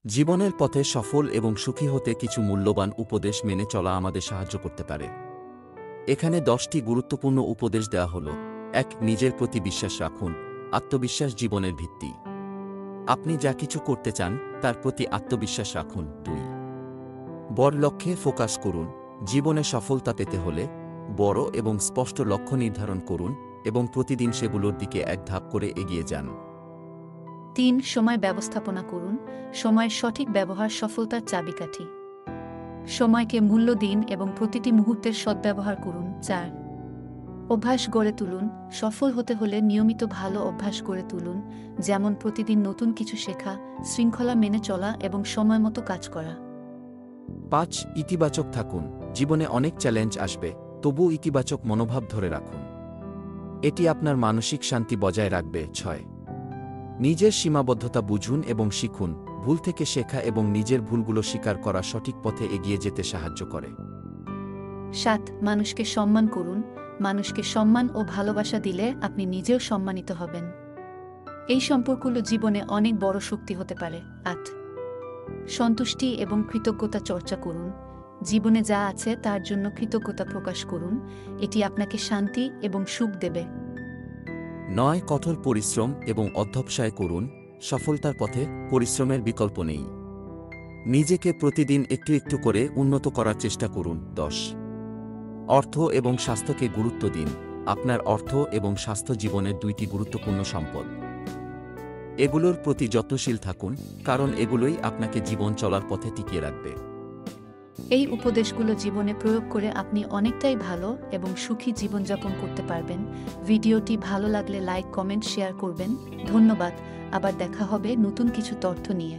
জীবনের পথে সফল এবং সুখী হতে কিছু মূল্যবান উপদেশ মেনে চলা আমাদের সাহায্য করতে পারে। এখানে 10টি গুরুত্বপূর্ণ উপদেশ দেওয়া হল। 1. নিজের প্রতি বিশ্বাস রাখুন। আত্মবিশ্বাস জীবনের ভিত্তি। আপনি যা কিছু করতে চান তার প্রতি আত্মবিশ্বাস রাখুন। 2. বড় লক্ষ্যে ফোকাস করুন। জীবনে সফলতা পেতে হলে বড় এবং স্পষ্ট লক্ষ্য নির্ধারণ করুন এবং প্রতিদিন সেগুলোর দিকে এক ধাপ করে এগিয়ে যান। 3. সময় ব্যবস্থাপনা করুন। সময়ের সঠিক ব্যবহার সফলতার চাবিকাঠি। সময়কে মূল্য দিন এবং প্রতিটি মুহূর্তের সদ্ব্যবহার করুন। 4. অভ্যাস গড়ে তুলুন। সফল হতে হলে নিয়মিত ভালো অভ্যাস গড়ে তুলুন, যেমন প্রতিদিন নতুন কিছু শেখা, শৃঙ্খলা মেনে চলা এবং সময়মতো কাজ করা। 5. ইতিবাচক থাকুন। জীবনে অনেক চ্যালেঞ্জ আসবে, তবুও ইতিবাচক মনোভাব ধরে রাখুন। এটি আপনার মানসিক শান্তি বজায় রাখবে। 6. নিজের সীমাবদ্ধতা বুঝুন এবং শিখুন। ভুল থেকে শেখা এবং নিজের ভুলগুলো স্বীকার করা সঠিক পথে এগিয়ে যেতে সাহায্য করে। 7. মানুষকে সম্মান করুন। মানুষকে সম্মান ও ভালোবাসা দিলে আপনি নিজেও সম্মানিত হবেন। এই সম্পর্কগুলো জীবনে অনেক বড় শক্তি হতে পারে। 8. সন্তুষ্টি এবং কৃতজ্ঞতা চর্চা করুন। জীবনে যা আছে তার জন্য কৃতজ্ঞতা প্রকাশ করুন। এটি আপনাকে শান্তি এবং সুখ দেবে। 9. কঠোর পরিশ্রম এবং অধ্যবসায় করুন। সফলতার পথে পরিশ্রমের বিকল্প নেই। নিজেকে প্রতিদিন একটু একটু করে উন্নত করার চেষ্টা করুন। 10. অর্থ এবং স্বাস্থ্যকে গুরুত্ব দিন। আপনার অর্থ এবং স্বাস্থ্য জীবনের 2টি গুরুত্বপূর্ণ সম্পদ। এগুলোর প্রতি যত্নশীল থাকুন, কারণ এগুলোই আপনাকে জীবন চলার পথে টিকিয়ে রাখবে। এই উপদেশগুলো জীবনে প্রয়োগ করে আপনি অনেকটাই ভালো এবং সুখী জীবনযাপন করতে পারবেন। ভিডিওটি ভালো লাগলে লাইক, কমেন্ট, শেয়ার করবেন। ধন্যবাদ। আবার দেখা হবে নতুন কিছু তথ্য নিয়ে।